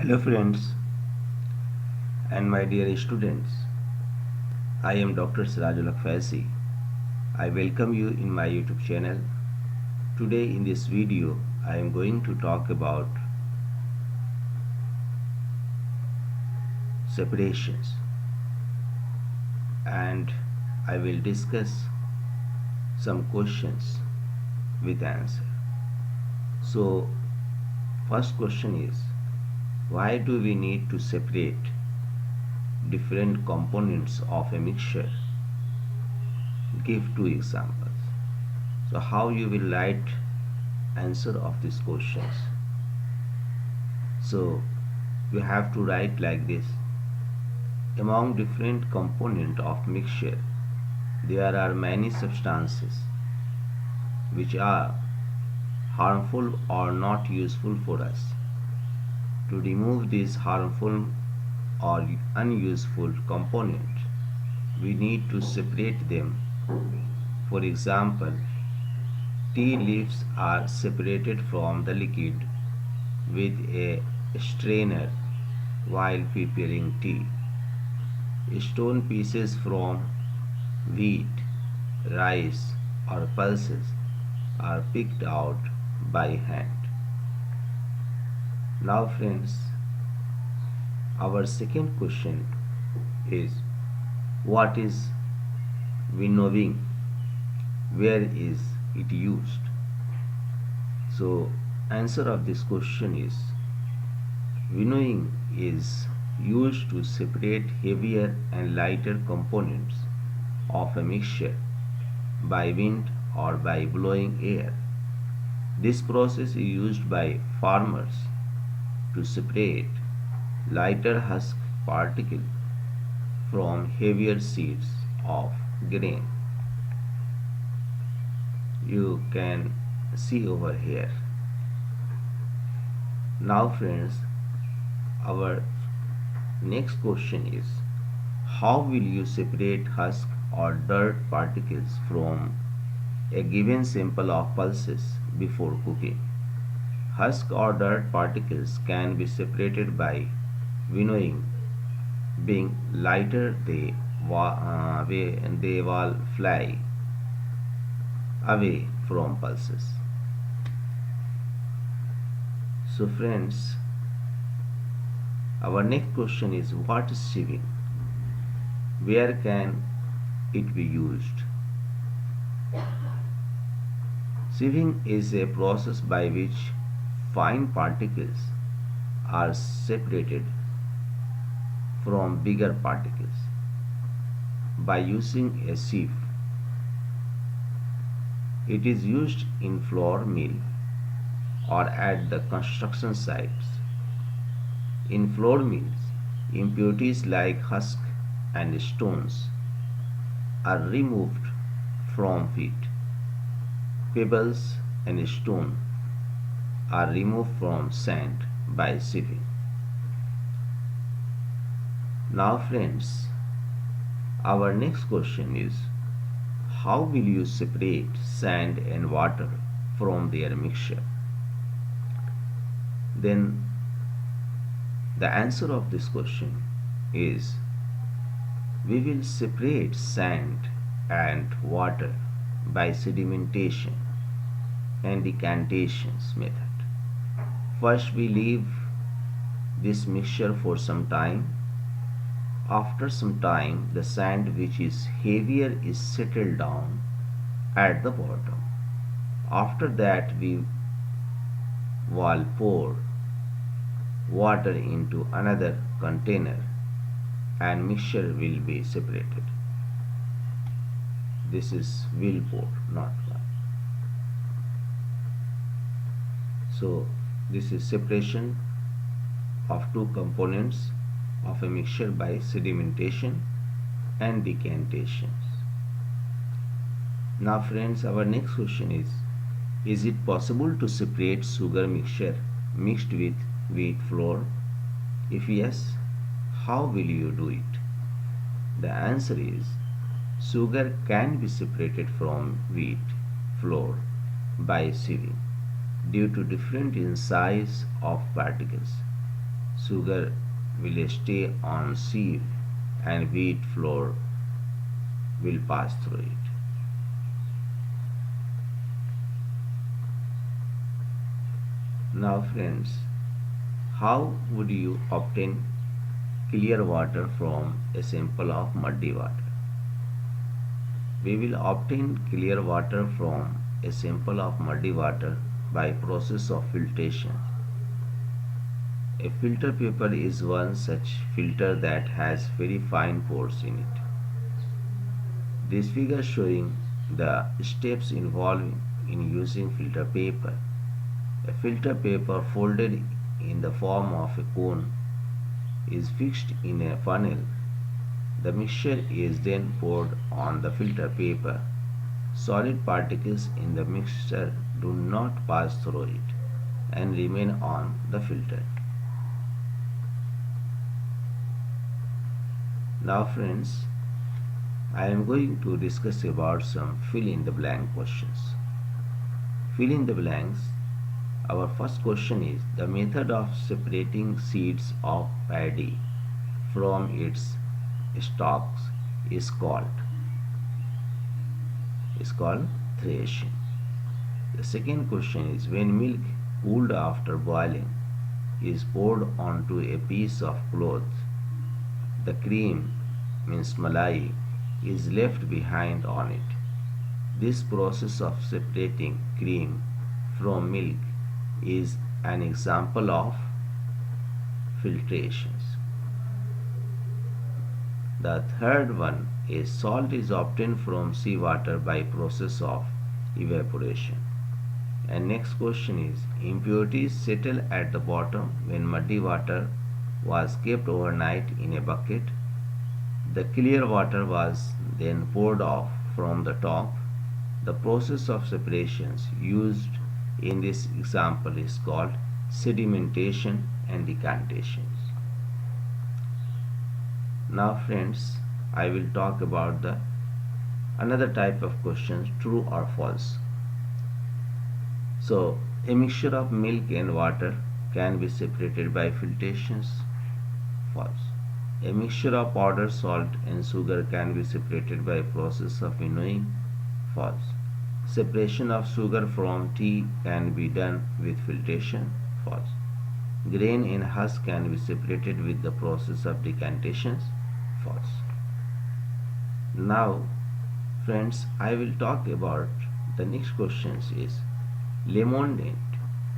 Hello friends and my dear students. I am Dr. Sirajul Faisi. I welcome you in my YouTube channel. Today in this video I am going to talk about separations and I will discuss some questions with answer. So first question is, why do we need to separate different components of a mixture? Give two examples. So how you will write answer of these questions? So you have to write like this. Among different components of mixture, there are many substances which are harmful or not useful for us. To remove these harmful or unuseful components, we need to separate them. For example, tea leaves are separated from the liquid with a strainer while preparing tea. Stone pieces from wheat, rice, or pulses are picked out by hand. Now, friends, our second question is, what is winnowing? Where is it used? So, answer of this question is, winnowing is used to separate heavier and lighter components of a mixture by wind or by blowing air. This process is used by farmers to separate lighter husk particles from heavier seeds of grain. You can see over here. Now friends, our next question is, how will you separate husk or dirt particles from a given sample of pulses before cooking? Husk or dirt particles can be separated by winnowing. Being lighter, they will fly away from pulses. So friends, our next question is, what is sieving? Where can it be used? Sieving is a process by which fine particles are separated from bigger particles by using a sieve. It is used in flour mill or at the construction sites. In flour mills, impurities like husk and stones are removed from wheat. Pebbles and stone are removed from sand by sieving. Now friends, our next question is, how will you separate sand and water from their mixture? Then the answer of this question is, we will separate sand and water by sedimentation and decantations method. First we leave this mixture for some time. After some time, the sand which is heavier is settled down at the bottom. After that we will pour water into another container and mixture will be separated. This is will pour, not one. So this is separation of two components of a mixture by sedimentation and decantations. Now friends, our next question is it possible to separate sugar mixture mixed with wheat flour? If yes, how will you do it? The answer is, sugar can be separated from wheat flour by sieving due to difference in size of particles. sugar will stay on sieve and wheat flour will pass through it. Now friends, how would you obtain clear water from a sample of muddy water? We will obtain clear water from a sample of muddy water by process of filtration. A filter paper is one such filter that has very fine pores in it. This figure showing the steps involved in using filter paper. A filter paper folded in the form of a cone is fixed in a funnel. The mixture is then poured on the filter paper. Solid particles in the mixture do not pass through it and remain on the filter. Now friends, I am going to discuss about some fill in the blank questions. Fill in the blanks. Our first question is the method of separating seeds of paddy from its stalks is called threshing. The second question is when milk cooled after boiling is poured onto a piece of cloth, the cream means malai is left behind on it. This process of separating cream from milk is an example of filtrations. The third one is salt is obtained from seawater by process of evaporation. And next question is impurities settle at the bottom when muddy water was kept overnight in a bucket. The clear water was then poured off from the top. The process of separations used in this example is called sedimentation and decantations. Now friends, I will talk about the another type of questions, true or false. So a mixture of milk and water can be separated by filtrations. False. A mixture of powdered salt and sugar can be separated by process of winnowing. False. Separation of sugar from tea can be done with filtration. False. Grain and husk can be separated with the process of decantations. False. Now, friends, I will talk about the next questions is lemonade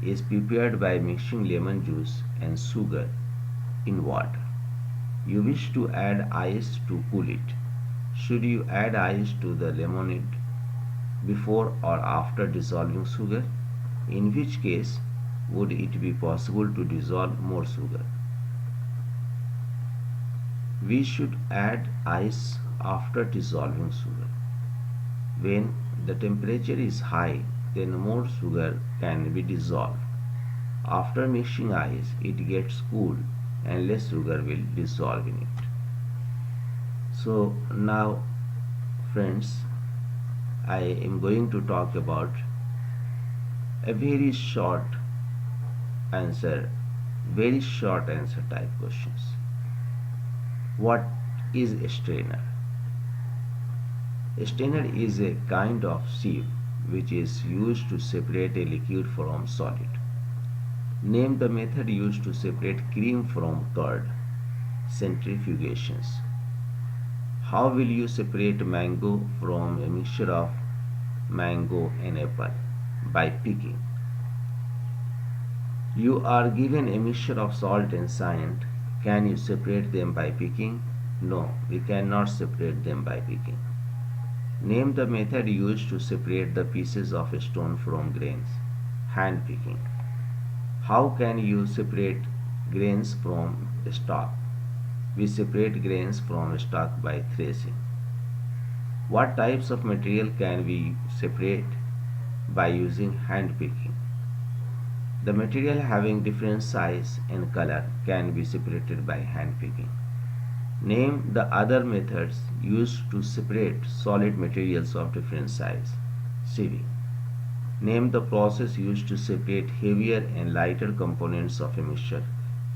is prepared by mixing lemon juice and sugar in water. You wish to add ice to cool it. Should you add ice to the lemonade before or after dissolving sugar? In which case would it be possible to dissolve more sugar? We should add ice after dissolving sugar. When the temperature is high, then more sugar can be dissolved. After mixing ice, it gets cool and less sugar will dissolve in it. So now friends, I am going to talk about a very short answer type questions. What is a strainer? A strainer is a kind of sieve which is used to separate a liquid from solid. Name the method used to separate cream from curd. Centrifugations. How will you separate mango from a mixture of mango and apple? By picking. You are given a mixture of salt and sand. Can you separate them by picking? No, we cannot separate them by picking. Name the method used to separate the pieces of a stone from grains. Hand picking. How can you separate grains from stalk? We separate grains from stalk by threshing. What types of material can we separate? By using hand picking. The material having different size and color can be separated by hand picking. Name the other methods used to separate solid materials of different size. Sieving. Name the process used to separate heavier and lighter components of a mixture.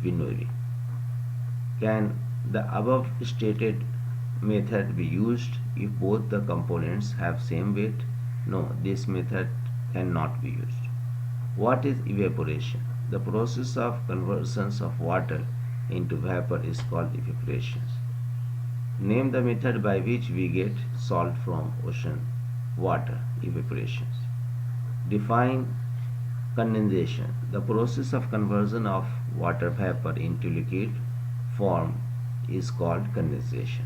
winnowing. Can the above stated method be used if both the components have same weight? No, this method cannot be used. What is evaporation? The process of conversion of water into vapor is called evaporation. Name the method by which we get salt from ocean water, evaporation. Define condensation. The process of conversion of water vapor into liquid form is called condensation.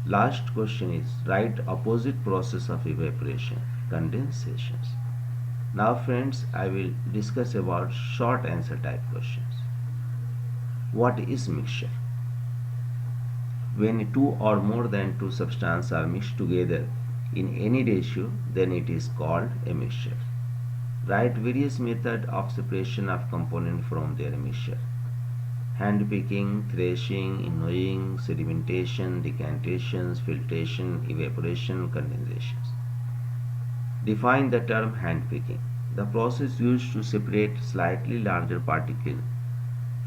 Last question is write opposite process of evaporation, condensation. Now friends, I will discuss about short answer type questions. What is mixture? When two or more than two substances are mixed together in any ratio, then it is called a mixture. Write various methods of separation of components from their mixture. Hand picking, threshing, winnowing, sedimentation, decantation, filtration, evaporation, condensation. Define the term hand picking. The process used to separate slightly larger particles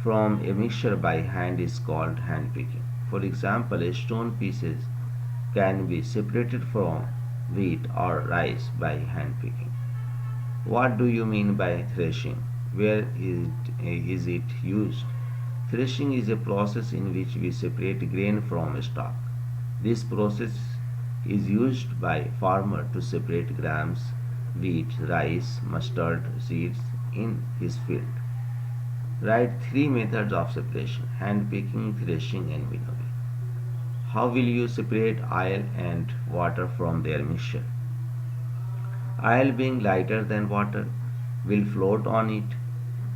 from a mixture by hand is called hand picking. For example, stone pieces can be separated from wheat or rice by hand picking. What do you mean by threshing? Where is it used? Threshing is a process in which we separate grain from stalk. This process is used by farmer to separate grams, wheat, rice, mustard seeds in his field. Write three methods of separation: hand picking, threshing, and winnowing. How will you separate oil and water from their mixture? Oil, being lighter than water, will float on it.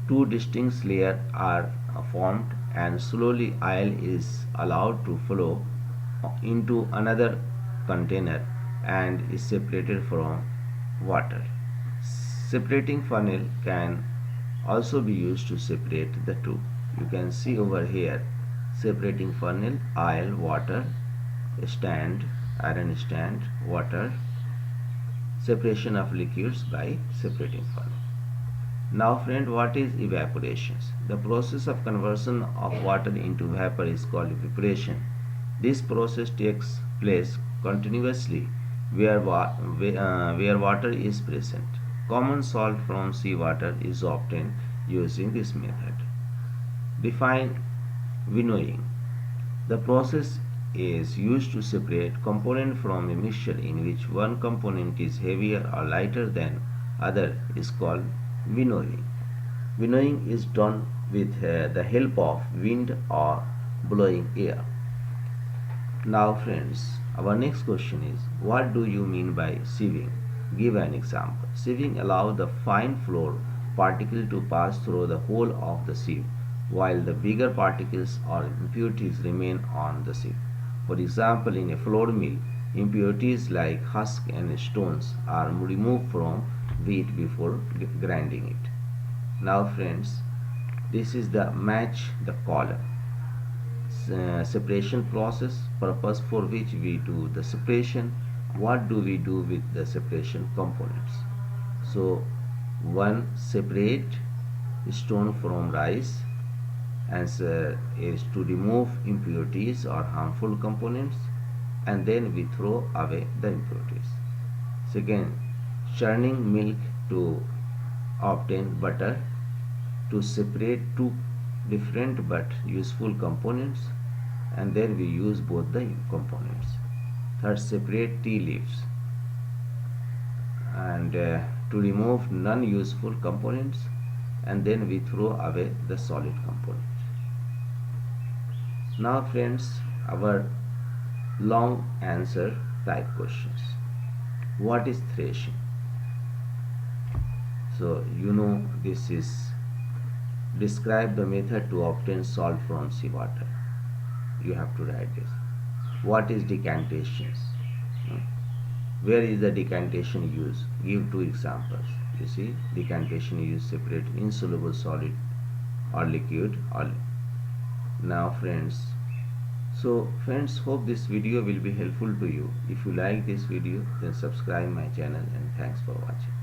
Two distinct layers are formed and slowly oil is allowed to flow into another container and is separated from water. Separating funnel can also be used to separate the two. You can see over here separating funnel, oil, water, stand, iron stand, water, separation of liquids by separating funnel. Now friend, what is evaporation? The process of conversion of water into vapor is called evaporation. This process takes place continuously where water is present. Common salt from seawater is obtained using this method. Define winnowing. The process is used to separate component from a mixture in which one component is heavier or lighter than other is called winnowing. Winnowing is done with the help of wind or blowing air. Now friends, our next question is, what do you mean by sieving? Give an example. Sieving allows the fine flour particle to pass through the whole of the sieve, while the bigger particles or impurities remain on the sieve. For example, in a flour mill, impurities like husk and stones are removed from wheat before grinding it. Now friends, this is the match the column separation process, purpose for which we do the separation. What do we do with the separation components? So one, separate stone from rice, answer is to remove impurities or harmful components, and then we throw away the impurities. Second, churning milk to obtain butter, to separate two different but useful components, and then we use both the components. Third, separate tea leaves and to remove non-useful components, and then we throw away the solid components. Now friends, our long answer type questions. What is threshing? So you know this is describe the method to obtain salt from seawater. You have to write this. What is decantation? Where is the decantation used? Give two examples. You see, decantation is separate insoluble solid or liquid. Now friends, hope this video will be helpful to you. If you like this video, then subscribe my channel, and thanks for watching.